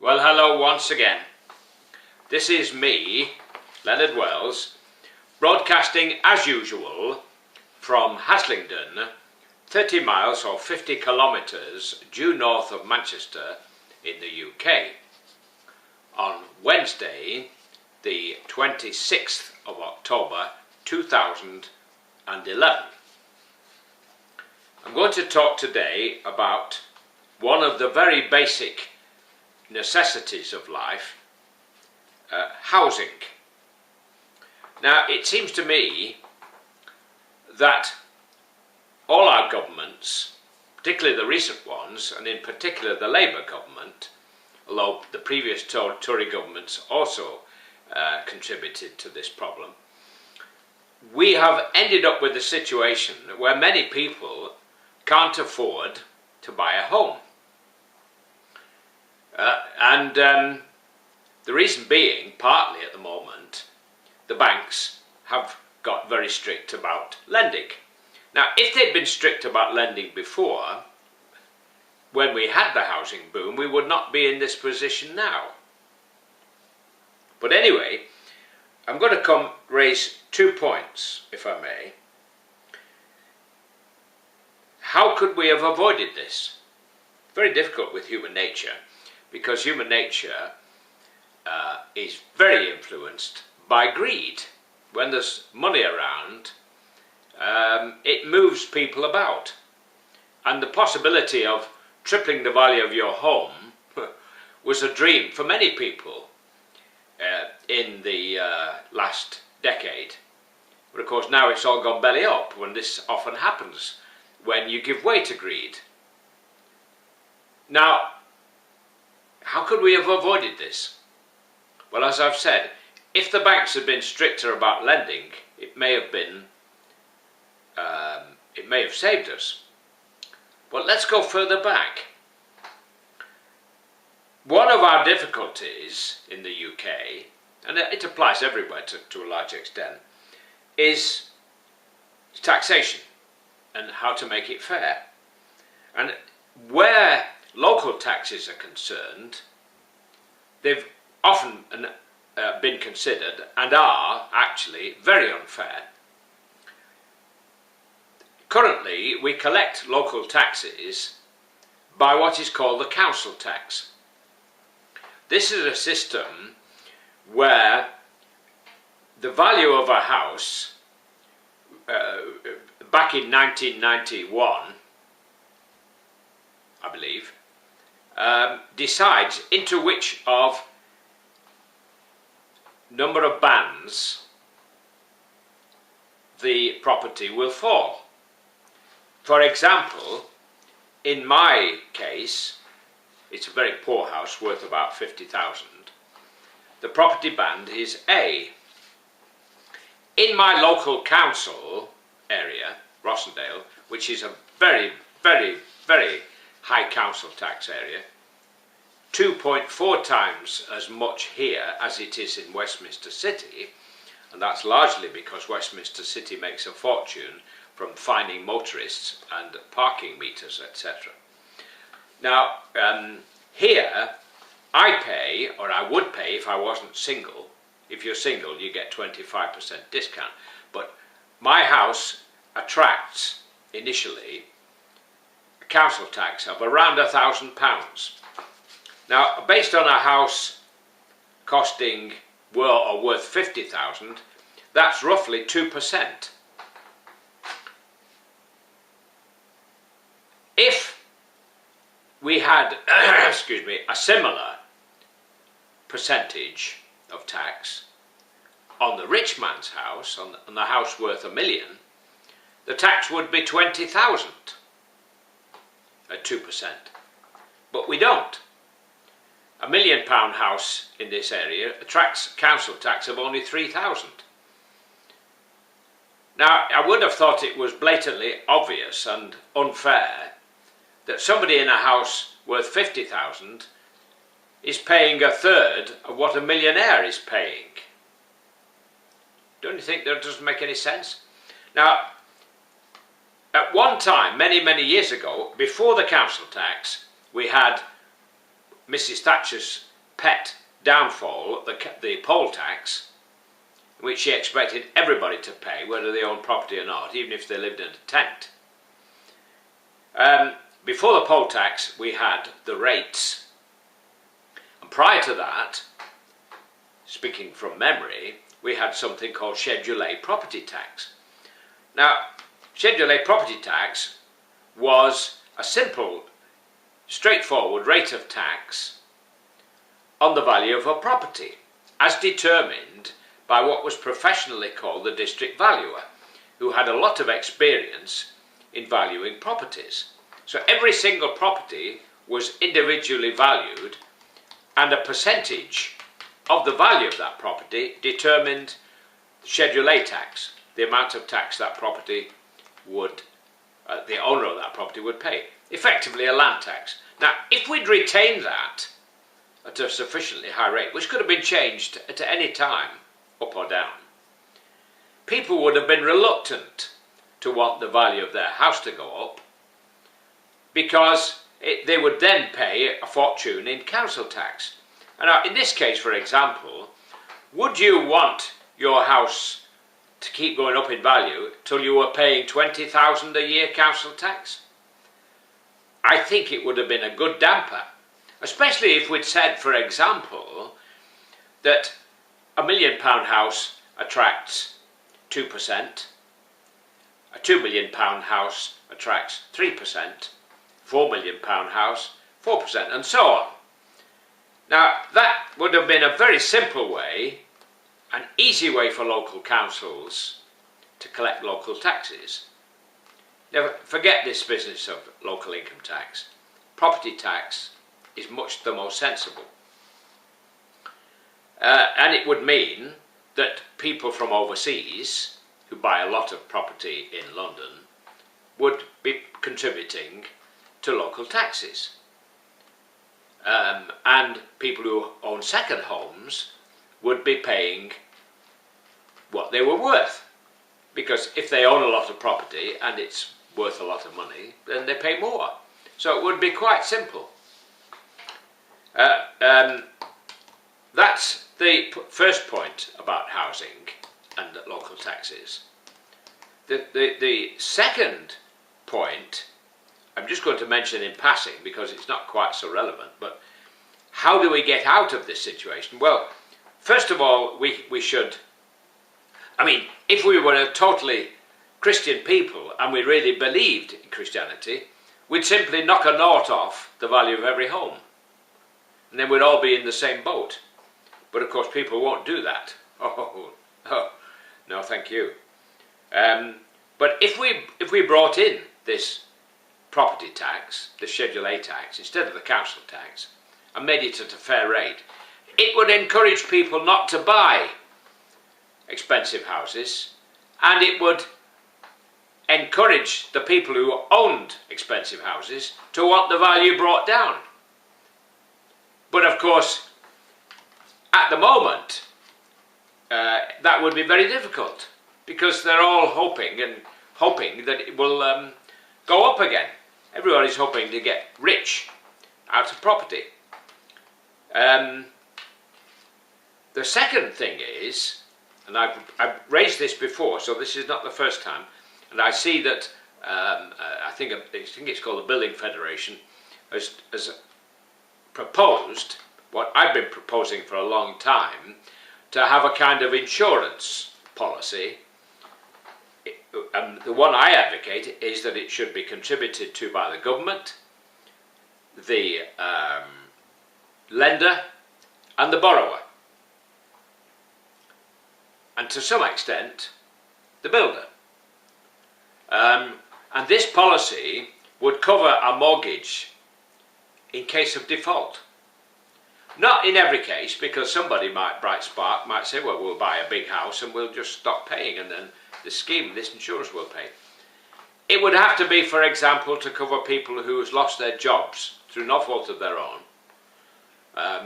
Well, hello once again. This is me, Leonard, broadcasting as usual from Haslingden, 30 miles or 50 kilometres due north of Manchester in the UK, on Wednesday, the 26th of October 2011. I'm going to talk today about one of the very basic necessities of life, housing. Now, it seems to me that all our governments, particularly the recent ones, and in particular the Labour government, although the previous Tory governments also contributed to this problem, we have ended up with a situation where many people can't afford to buy a home. The reason being, partly at the moment, the banks have got very strict about lending. Now, if they'd been strict about lending before, when we had the housing boom, we would not be in this position now. But anyway, I'm going to raise 2 points, if I may. How could we have avoided this? Very difficult with human nature, because human nature is very influenced by greed. When there's money around, it moves people about. And the possibility of tripling the value of your home was a dream for many people in the last decade. But of course now it's all gone belly up, when this often happens when you give way to greed. Now, how could we have avoided this? Well, as I've said, if the banks had been stricter about lending, it may have saved us. But let's go further back. One of our difficulties in the UK, and it applies everywhere to a large extent, is taxation and how to make it fair. And where local taxes are concerned, they've often been considered and are actually very unfair. Currently, we collect local taxes by what is called the council tax. This is a system where the value of a house, back in 1991, I believe, decides into which of number of bands the property will fall. For example, in my case, it's a very poor house worth about 50,000. The property band is A. In my local council area, Rossendale, which is a very, very, very high council tax area, 2.4 times as much here as it is in Westminster City, and that's largely because Westminster City makes a fortune from fining motorists and parking meters, etc. Now, here I pay, or I would pay if I wasn't single. If you're single, you get 25% discount. But my house attracts, initially, a council tax of around £1,000. Now, based on a house costing or worth 50,000, that's roughly 2%. If we had, excuse me, a similar percentage of tax on the rich man's house, on the house worth £1 million, the tax would be 20,000 at 2%. But we don't. £1 million house in this area attracts council tax of only 3,000. Now, I would have thought it was blatantly obvious and unfair that somebody in a house worth 50,000 is paying a third of what a millionaire is paying. Don't you think that doesn't make any sense? Now, at one time, many, many years ago, before the council tax, we had Mrs. Thatcher's pet downfall, the poll tax, which she expected everybody to pay, whether they own property or not, even if they lived in a tent. Before the poll tax, we had the rates, and prior to that, speaking from memory, we had something called Schedule A property tax. Now, Schedule A property tax was a simple, straightforward rate of tax on the value of a property, as determined by what was professionally called the district valuer, who had a lot of experience in valuing properties. So every single property was individually valued, and a percentage of the value of that property determined Schedule A tax, the amount of tax that property would, the owner of that property would pay. Effectively a land tax. Now, if we'd retained that at a sufficiently high rate, which could have been changed at any time, up or down, people would have been reluctant to want the value of their house to go up, because they would then pay a fortune in council tax. And now, in this case, for example, would you want your house to keep going up in value till you were paying £20,000 a year council tax? I think it would have been a good damper, especially if we'd said, for example, that a £1 million house attracts 2%, a £2 million house attracts 3%, £4 million house 4%, and so on. Now, that would have been a very simple way, an easy way for local councils to collect local taxes. Now, forget this business of local income tax. Property tax is much the most sensible. And it would mean that people from overseas who buy a lot of property in London would be contributing to local taxes. And people who own second homes would be paying what they were worth. Because if they own a lot of property and it's worth a lot of money, then they pay more. So it would be quite simple. That's the first point about housing and local taxes. The second point, I'm just going to mention in passing because it's not quite so relevant, but how do we get out of this situation? Well, first of all, we should, I mean, if we were a totally Christian people and we really believed in Christianity, we'd simply knock a nought off the value of every home. And then we'd all be in the same boat. But of course people won't do that. Oh, no thank you. But if we brought in this property tax, the Schedule A tax, instead of the council tax, and made it at a fair rate, it would encourage people not to buy expensive houses, and it would encourage the people who owned expensive houses to want the value brought down. But of course, at the moment, that would be very difficult, because they're all hoping that it will go up again. Everybody's hoping to get rich out of property. The second thing is, and I've raised this before, so this is not the first time, and I see that I think it's called the Building Federation has proposed what I've been proposing for a long time, to have a kind of insurance policy. And the one I advocate is that it should be contributed to by the government, the lender and the borrower, and to some extent the builder. And this policy would cover a mortgage in case of default. Not in every case, because somebody bright spark might say, well, we'll buy a big house and we'll just stop paying, and then this insurance will pay. It would have to be, for example, to cover people who's lost their jobs through no fault of their own,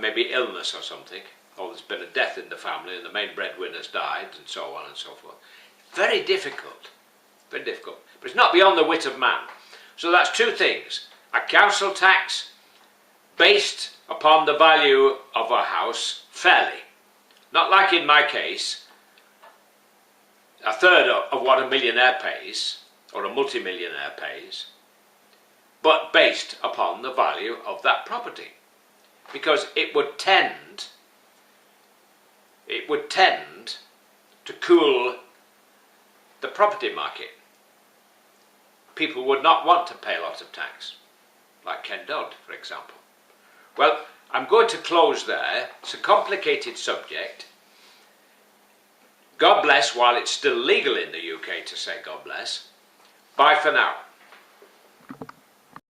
maybe illness or something, or there's been a death in the family and the main breadwinner's died, and so on and so forth. Very difficult, but it's not beyond the wit of man. So that's two things: a council tax based upon the value of a house fairly. Not like in my case, a third of what a millionaire pays, or a multimillionaire pays, but based upon the value of that property. Because it would tend to cool the property market. People would not want to pay a lot of tax, like Ken Dodd, for example. Well, I'm going to close there. It's a complicated subject. God bless while it's still legal in the UK to say God bless. Bye for now.